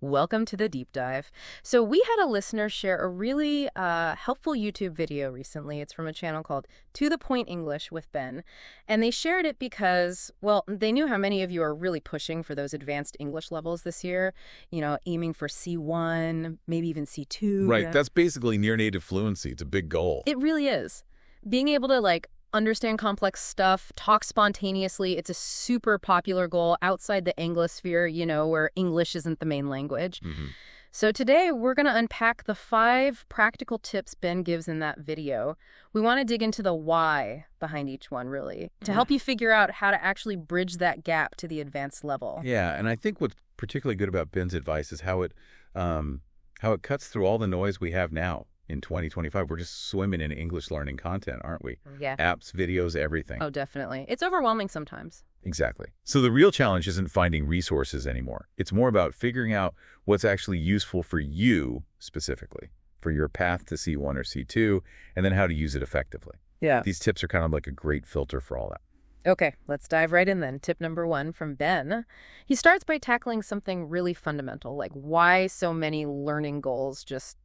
Welcome to the deep dive. So we had a listener share a really helpful YouTube video recently. It's from a channel called To the Point English with Ben. And they shared it because, well, they knew how many of you are really pushing for those advanced English levels this year, aiming for C1, maybe even C2. Right, that's basically near native fluency. It's a big goal. It really is. Being able to, understand complex stuff, talk spontaneously. It's a super popular goal outside the Anglosphere, where English isn't the main language. So today we're going to unpack the 5 practical tips Ben gives in that video. We want to dig into the why behind each one, really, to help you figure out how to actually bridge that gap to the advanced level. Yeah, and I think what's particularly good about Ben's advice is how it cuts through all the noise we have now. In 2025, we're just swimming in English learning content, aren't we? Yeah. Apps, videos, everything. Oh, definitely. It's overwhelming sometimes. Exactly. So the real challenge isn't finding resources anymore. It's more about figuring out what's actually useful for you specifically, for your path to C1 or C2, and then how to use it effectively. Yeah. These tips are kind of like a great filter for all that. Okay, let's dive right in then. Tip number 1 from Ben. He starts by tackling something really fundamental, like why so many learning goals just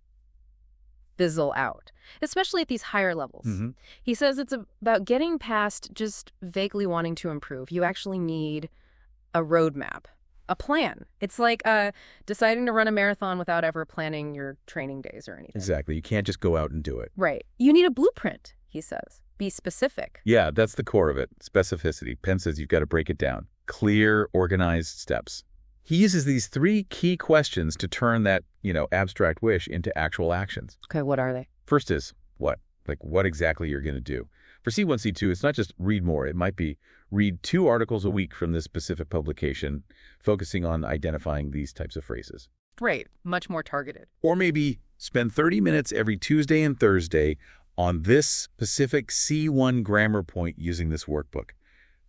fizzle out, especially at these higher levels. He says it's about getting past just vaguely wanting to improve. You actually need a roadmap, a plan. It's like deciding to run a marathon without ever planning your training days or anything. Exactly. You can't just go out and do it. Right. You need a blueprint, he says. Be specific. Yeah, that's the core of it. Specificity. Penn says you've got to break it down. Clear, organized steps. He uses these 3 key questions to turn that, abstract wish into actual actions. Okay, what are they? First is what? Like what exactly you're going to do. For C1, C2, it's not just read more. It might be read 2 articles a week from this specific publication, focusing on identifying these types of phrases. Great. Much more targeted. Or maybe spend 30 minutes every Tuesday and Thursday on this specific C1 grammar point using this workbook.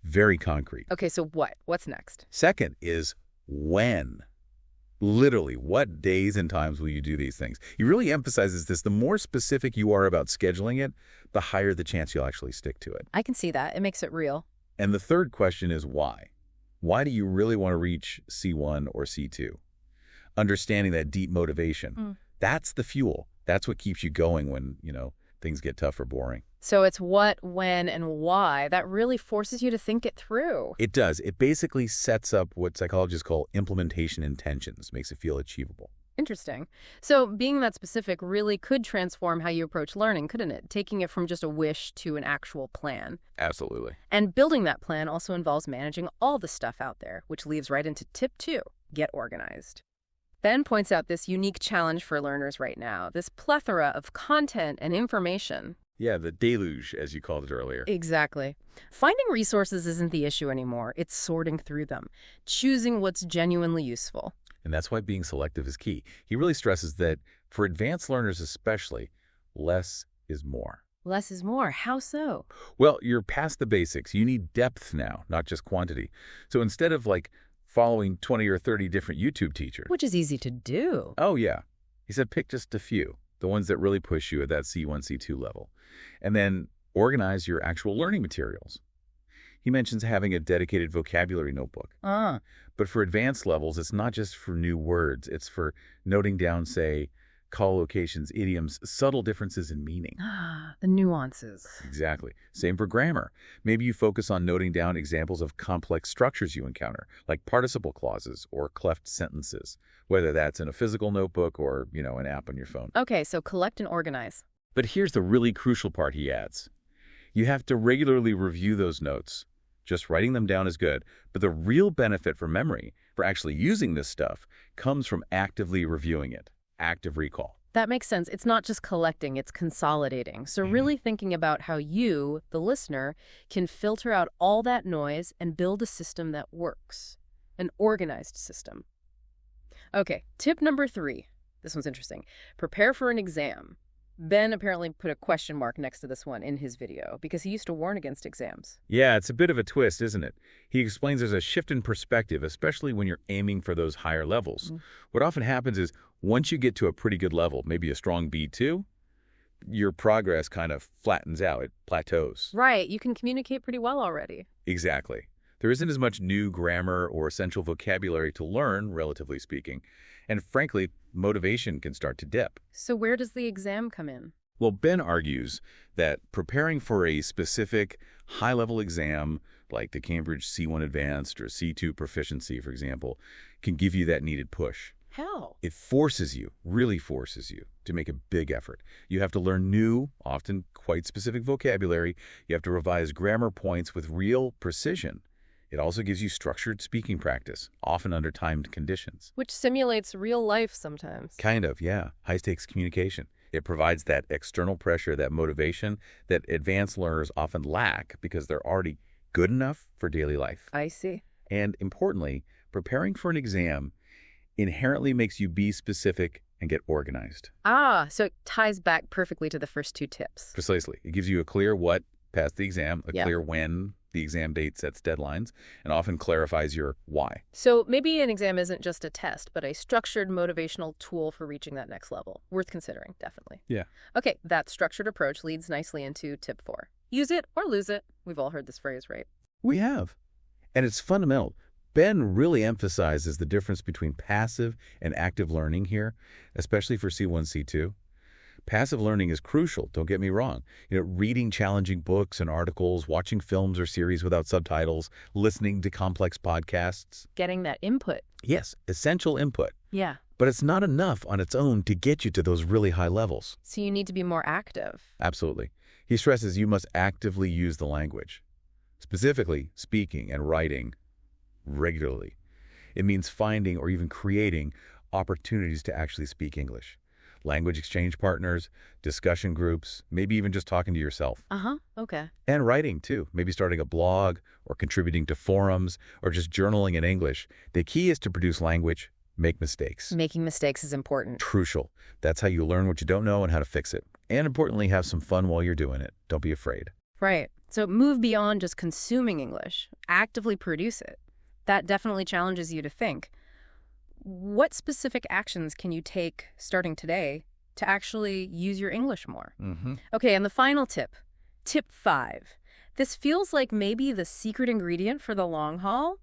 Very concrete. Okay, so what? What's next? Second is when. Literally, what days and times will you do these things? He really emphasizes this. The more specific you are about scheduling it, the higher the chance you'll actually stick to it. I can see that. It makes it real. And the third question is why? Why do you really want to reach C1 or C2? Understanding that deep motivation, that's the fuel. That's what keeps you going when, things get tough or boring. So it's what, when, and why. That really forces you to think it through. It does. It basically sets up what psychologists call implementation intentions, makes it feel achievable. Interesting. So being that specific really could transform how you approach learning, couldn't it? Taking it from just a wish to an actual plan. Absolutely. And building that plan also involves managing all the stuff out there, which leads right into tip 2, get organized. Ben points out this unique challenge for learners right now, this plethora of content and information. Yeah, the deluge, as you called it earlier. Exactly. Finding resources isn't the issue anymore. It's sorting through them, choosing what's genuinely useful. And that's why being selective is key. He really stresses that for advanced learners especially, less is more. Less is more. How so? Well, you're past the basics. You need depth now, not just quantity. So instead of following 20 or 30 different YouTube teachers. Which is easy to do. Oh, yeah. He said pick just a few, the ones that really push you at that C1, C2 level. And then organize your actual learning materials. He mentions having a dedicated vocabulary notebook. But for advanced levels, it's not just for new words. It's for noting down, say, call locations, idioms, subtle differences in meaning. The nuances. Exactly. Same for grammar. Maybe you focus on noting down examples of complex structures you encounter, like participle clauses or cleft sentences, whether that's in a physical notebook or, an app on your phone. Okay, so collect and organize. But here's the really crucial part he adds. You have to regularly review those notes. Just writing them down is good, but the real benefit for memory, for actually using this stuff, comes from actively reviewing it. Active recall. That makes sense. It's not just collecting, it's consolidating. So really thinking about how you, the listener, can filter out all that noise and build a system that works. An organized system. Okay, tip number 3. This one's interesting. Prepare for an exam. Ben apparently put a question mark next to this one in his video because he used to warn against exams. Yeah, it's a bit of a twist, isn't it? He explains there's a shift in perspective, especially when you're aiming for those higher levels. What often happens is once you get to a pretty good level, maybe a strong B2, your progress kind of flattens out. It plateaus. Right. You can communicate pretty well already. Exactly. There isn't as much new grammar or essential vocabulary to learn, relatively speaking. And frankly, motivation can start to dip. So where does the exam come in? Well, Ben argues that preparing for a specific high-level exam, like the Cambridge C1 Advanced or C2 Proficiency, for example, can give you that needed push. How? It forces you, really forces you, to make a big effort. You have to learn new, often quite specific vocabulary. You have to revise grammar points with real precision. It also gives you structured speaking practice, often under timed conditions. Which simulates real life sometimes. Kind of, yeah. High-stakes communication. It provides that external pressure, that motivation that advanced learners often lack because they're already good enough for daily life. I see. And importantly, preparing for an exam inherently makes you be specific and get organized. Ah, so it ties back perfectly to the first two tips. Precisely. It gives you a clear what passed the exam, a Yeah. clear when the exam date sets deadlines, and often clarifies your why. So maybe an exam isn't just a test, but a structured motivational tool for reaching that next level. Worth considering, definitely. Yeah. Okay, that structured approach leads nicely into tip 4. Use it or lose it. We've all heard this phrase, right? We have. And it's fundamental. Ben really emphasizes the difference between passive and active learning here, especially for C1, C2. Passive learning is crucial, don't get me wrong. Reading challenging books and articles, watching films or series without subtitles, listening to complex podcasts. Getting that input. Yes, essential input. Yeah. But it's not enough on its own to get you to those really high levels. So you need to be more active. Absolutely. He stresses you must actively use the language, specifically speaking and writing regularly. It means finding or even creating opportunities to actually speak English. Language exchange partners, discussion groups, maybe even just talking to yourself. Okay. And writing, too. Maybe starting a blog or contributing to forums or just journaling in English. The key is to produce language, make mistakes. Making mistakes is important. Crucial. That's how you learn what you don't know and how to fix it. And importantly, have some fun while you're doing it. Don't be afraid. Right. So move beyond just consuming English. Actively produce it. That definitely challenges you to think. What specific actions can you take starting today to actually use your English more? Okay, and the final tip, tip 5. This feels like maybe the secret ingredient for the long haul.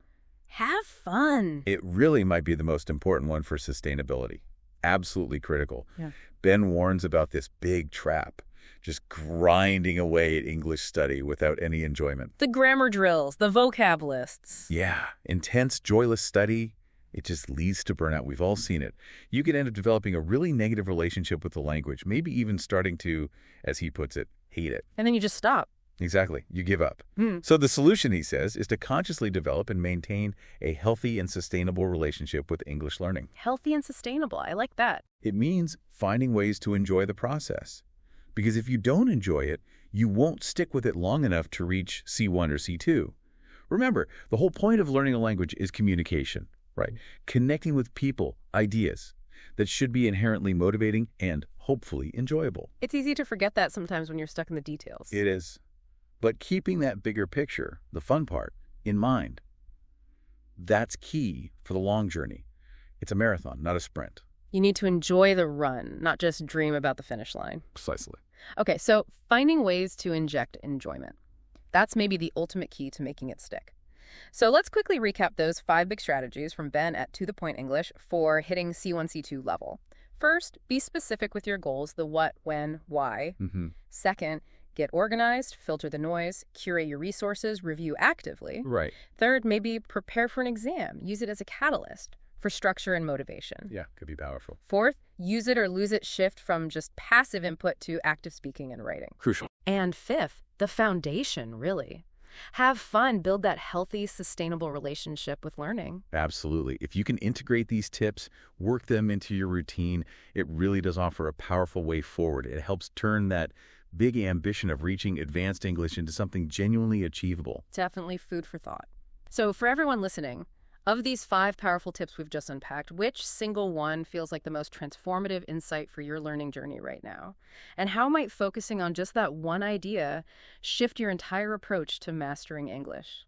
Have fun. It really might be the most important one for sustainability. Absolutely critical. Yeah. Ben warns about this big trap, just grinding away at English study without any enjoyment. The grammar drills, the vocab lists. Yeah, intense, joyless study, it just leads to burnout. We've all seen it. You could end up developing a really negative relationship with the language, maybe even starting to, as he puts it, hate it. And then you just stop. Exactly. You give up. So the solution, he says, is to consciously develop and maintain a healthy and sustainable relationship with English learning. Healthy and sustainable. I like that. It means finding ways to enjoy the process. Because if you don't enjoy it, you won't stick with it long enough to reach C1 or C2. Remember, the whole point of learning a language is communication, right? Connecting with people, ideas that should be inherently motivating and hopefully enjoyable. It's easy to forget that sometimes when you're stuck in the details. It is. But keeping that bigger picture, the fun part, in mind, that's key for the long journey. It's a marathon, not a sprint. You need to enjoy the run, not just dream about the finish line. Precisely. Okay, so finding ways to inject enjoyment. That's maybe the ultimate key to making it stick. So let's quickly recap those 5 big strategies from Ben at To The Point English for hitting C1, C2 level. First, be specific with your goals, the what, when, why. Second, get organized, filter the noise, curate your resources, review actively. Right. Third, maybe prepare for an exam. Use it as a catalyst for structure and motivation. Yeah, could be powerful. Fourth, use it or lose it shift from just passive input to active speaking and writing. Crucial. And fifth, the foundation, really. Have fun, build that healthy, sustainable relationship with learning. Absolutely. If you can integrate these tips, work them into your routine, it really does offer a powerful way forward. It helps turn that big ambition of reaching advanced English into something genuinely achievable. Definitely food for thought. So for everyone listening, of these 5 powerful tips we've just unpacked, which single one feels like the most transformative insight for your learning journey right now? And how might focusing on just that one idea shift your entire approach to mastering English?